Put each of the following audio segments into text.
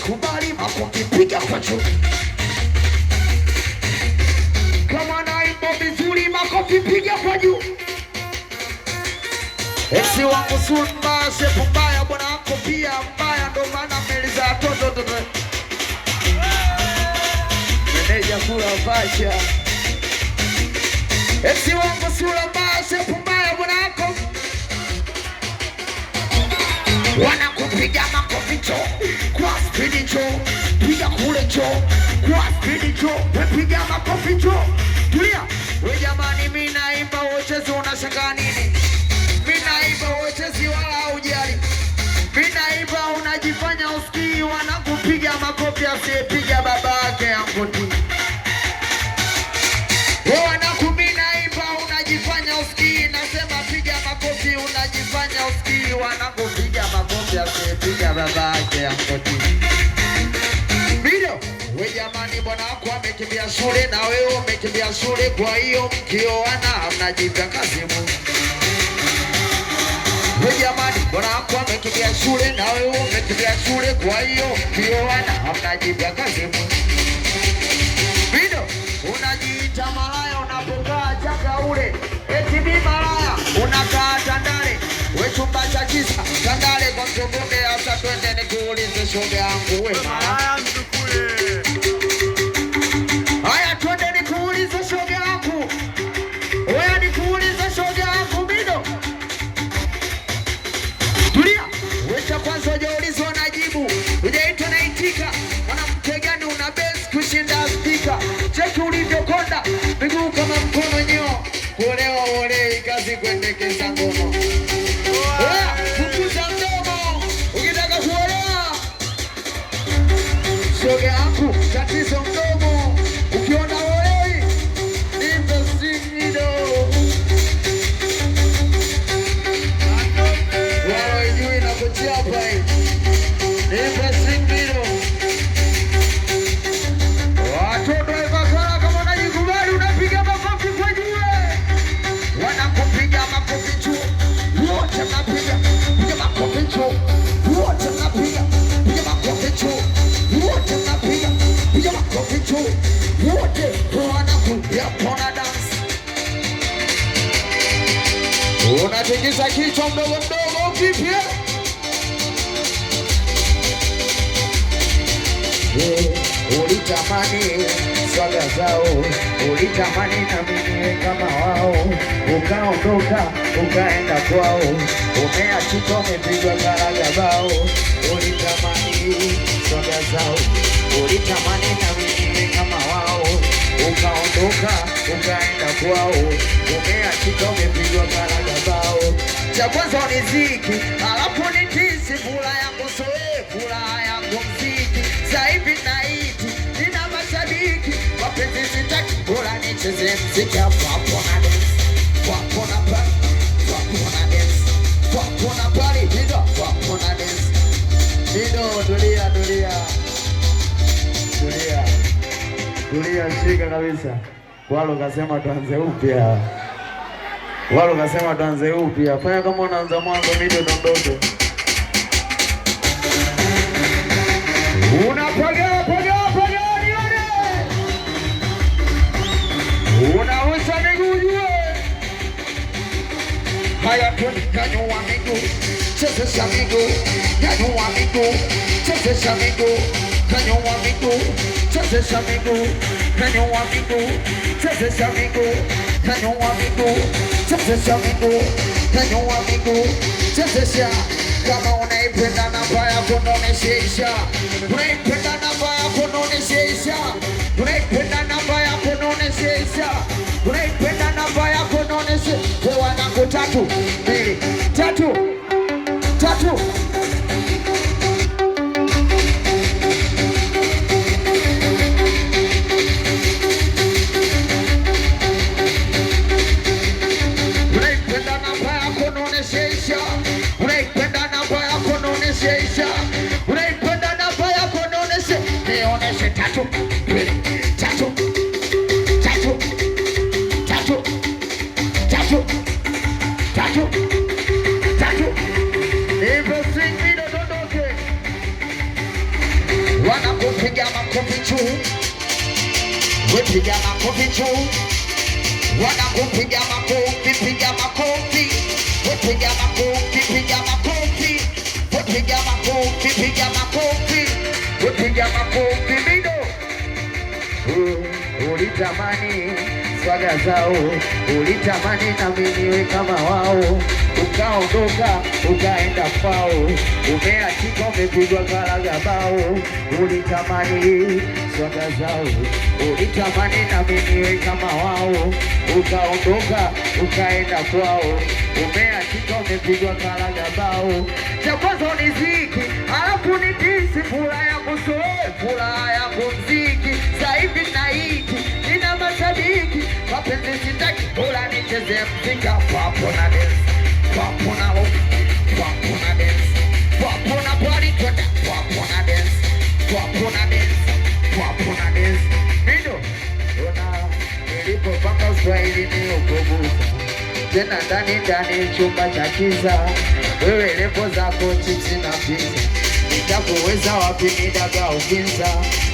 kubali makofi piga kwa juu. Kama naimba vizuri makofi piga kwa juu. Esi wangu sumba shepu mbaya bwana wako pia mbaya ndo maana meliza toto. Meneja kula fasha. Esi wangu sura mbaya shepu mbaya bwana wako. Wanakupiga makofi cho kwa speed cho. Piga kule cho kwa speed cho. Wepiga makofi cho. Tulia. We jamani mimi naimba wote unashangaa nini? Mimi naimba wote wala hujali. Mimi naimba unajifanya usikii wanakupiga makofi asiyepiga baba yake Ankoti. Wanakupiga naimba unajifanya usikii nasema piga makofi unajifanya usikii wanakupiga makofi asiyepiga baba yake Ankoti. Video we jamani bwana wako amekimbia shule na wewe umekimbia shule kwa hiyo mkioana mnajipa kazi Mungu. We jamani bwana wako amekimbia shule na wewe umekimbia shule kwa hiyo mkioana mnajipa kazi Mungu. Video unajiita malaya unapokaa chaka ule eti mimi malaya unakaa Tandale we chumba cha kisa Tandale kwa mtogombe hasa twende nikuulize shoga yangu we malaya mtukule. Haya twende nikuulize shoga yangu. Wewe nikuulize shoga yangu Bido. Tulia. Wecha kwanza hujaulizwa najibu. Hujaitwa naitika. Mwanamke gani una base kushinda speaker. Cheki ulivyokonda. Miguu kama mkono nyoo. Kuolewa ole kazi kuendekeza ngono. Fukuza mdomo. Ukitaka kuolewa. Shoga yangu tatizo mdomo. Ukiona wewe nimbe singido. Wewe juu inakuchapa hii. Nimbe singido. Watoto wakakala kama unajikubali unapiga makofi kwa juu. Wanakupiga makofi juu. Wote mnapiga. Piga makofi juu. Wote mnapiga. Piga makofi juu. Wote mnapiga. Piga makofi juu. Wote wanakuja pona dance. Unatikisa kichwa mdogo mdogo ukipia. Ulitamani swaga zao, ulitamani na mimi kama wao, ukaondoka ukaenda kwao, umeachika umepigwa karaga bao. Ulitamani swaga zao, ulitamani na mimi kama wao, ukaondoka ukaenda kwao, umeachika umepigwa karaga bao. Cha kwanza ni ziki, alafu ni tisi, fula yangu soe, fula yangu mziki. Sasa hivi naiti, nina mashabiki, mapenzi sitaki, bora nicheze mziki hapo hapo na dance. Hapo na pali, hapo na dance. Hapo na pali, hido, hapo na dance. Hido, tulia, tulia. Tulia. Tulia, shika kabisa. Walo kasema tuanze upya. Walo kasema tuanze upya. Fanya kama unaanza mwanzo mimi dondoke. Unapaga nione. Unaweza nigujue. Haya tunikanyua miguu. Chezesha miguu. Nyanyua miguu. Chezesha miguu. Kanyua miguu. Chezesha miguu. Kanyua miguu. Chezesha miguu. Kanyua miguu. Chezesha miguu. Kanyua miguu. Chezesha. Kama unaipenda namba yako nonesha. Unaipenda namba yako nonesha. Unaipenda namba yako nonesha. Unaipenda namba yako nonesha. Kwa wanangu 3, 2, 3. 3. Unaipenda namba yako nonesha. Unaipenda namba yako nonesha. Unaipenda namba yako nonesha. Nionyeshe 3, 2, 3. 3. 3. 3. 3. 3. makofi juu, piga makofi juu, wanakupiga makofi, piga makofi, piga makofi, piga makofi, piga makofi, piga makofi, piga makofi mido. Ulitamani swaga zao, ulitamani na mimi niwe kama wao, ukaondoka ukaenda kwao, umeachika umepigwa kalaga bao. Ulitamani swaga zao, ulitamani na mimi niwe kama wao, ukaondoka ukaenda kwao, umeachika umepigwa kalaga bao. Cha kwanza ni ziki, alafu ni kisi, furaha yangu soe, furaha yangu mziki. Sasa hivi naiti, nina mashabiki, mapenzi sitaki, bora nicheze mziki. Papo na dance, papo na rock, papo na dance, papo na party, twende papo na dance, papo na dance, papo na dance. Mido, ona nilipopanga Swahili ni ukubuka, tena ndani chumba cha kiza, wewe lepo zako chipsi na pizza, nitakuweza wapi nidaga ukinza.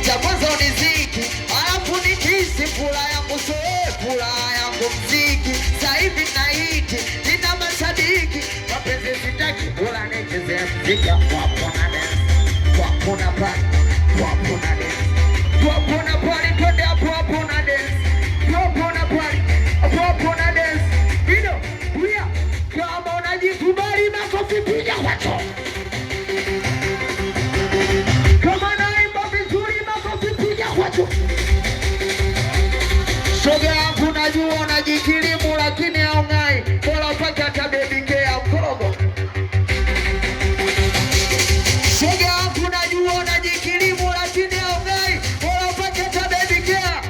Cha kwanza ni ziki, alafu ni kisi, furaha yangu soe, furaha yangu mziki. Sasa hivi naiti, nina mashabiki, mapenzi sitaki, bora nicheze mziki. Wapo na dance, wapo na party, wapo na dance, wapo na party, twende hapo hapo na dance, wapo na party, wapo na dance. Hilo, kuya, kama unajikubali makofi piga wacho. Kama naimba vizuri makofi piga wacho. Shoga yangu najua unajikilimu lakini haungai, bora upake hata baby care mkorogo. Shoga yangu najua unajikilimu lakini haungai, bora upake hata baby care.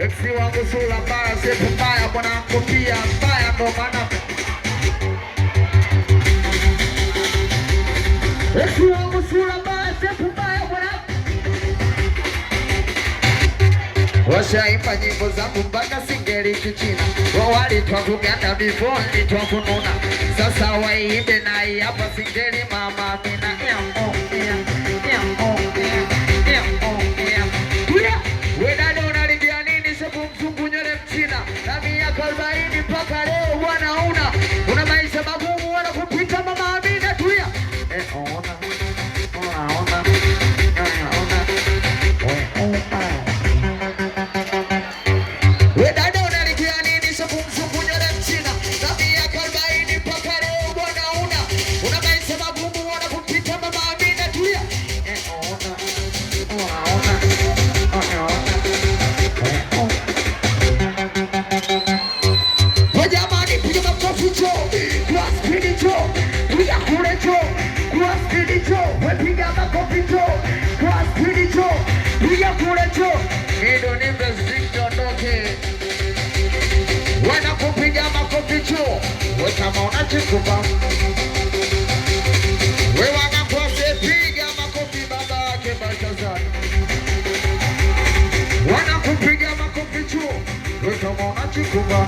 Eksi wangu sura mbaya, sepu mbaya, mwanangu pia mbaya, ndo maana eksi wangu sura mbaya, sepu mbaya, mwanangu. Washaimba nyimbo zangu mpaka singeli kichina, walitwa kuganda before nitwa kununa, sasa waimbe na hii hapa singeli mama mina. Wedada unalibia nini sepu mzungu nywele mchina, na miaka 40 mpaka leo wanauna, una maisha magumu wana kupita mama Amina. Tulia ona wedada unalibia nini sepu mzungu nywele mchina, na miaka 40 mpaka leo wanauna, una maisha magumu wana kupita mama Amina. Tulia wajamani, piga makofi cho, kwa spidi cho, piga kule cho, kwa spidi cho, piga makofi cho, kwa spidi cho, piga kule cho. Mido ni mziki ondoke, wana kupiga makofi cho, we kama unachikupa, we wana kose piga makofi baba wake Baltazar, wana kupiga makofi cho, we kama unachikupa,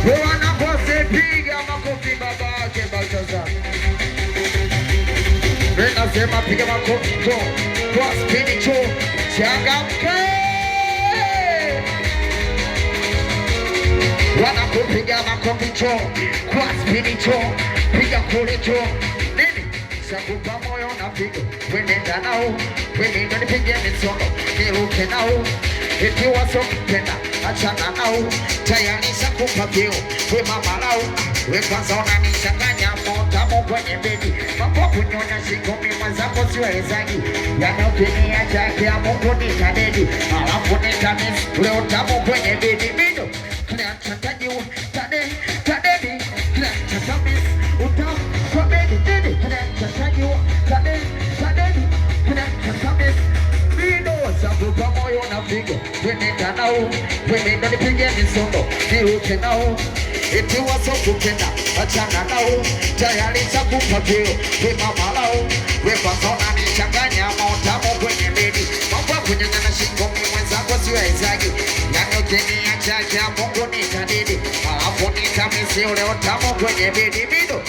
we wana kose piga makofi baba wake Baltazar. Nena sema piga makofi cho, kwa spidi cho, changamke. Wana kupiga makofi cho, kwa spidi cho, piga kule cho. Nini? Sakupa moyo na pigo, wenenda nao, wenenda nipige misono, niruke nao, eti wasokupenda, achana nao, tayari sakupa kio, we mama lao, we kwanza unanichanganya motamu kwenye bedi, mambo kunyonya shikomi mwenzako siwezagi, yanokenia chake ya Mungu nitadedi, alafu nitamisi, ule utamu kwenye bedi. Mido, kina chatajiwa, tadedi, kina chatamisi, utamu kwa bedi, didi, kina chatajiwa, tadedi, kina chatamisi. Mido, sakupa moyo na pigo, wenenda nao, wenenda nipige misono, niruke nao, eti wasokupenda, achana nao, tayari sakupa kio, we mama lao, we kwanza unanichanganya motamu kwenye bedi, mambo kunyang'ana shikomi mwenzako siwezagi, yanokenia chake ya Mungu nitadidi, alafu nitamisi ule utamu kwenye bedi. Mido,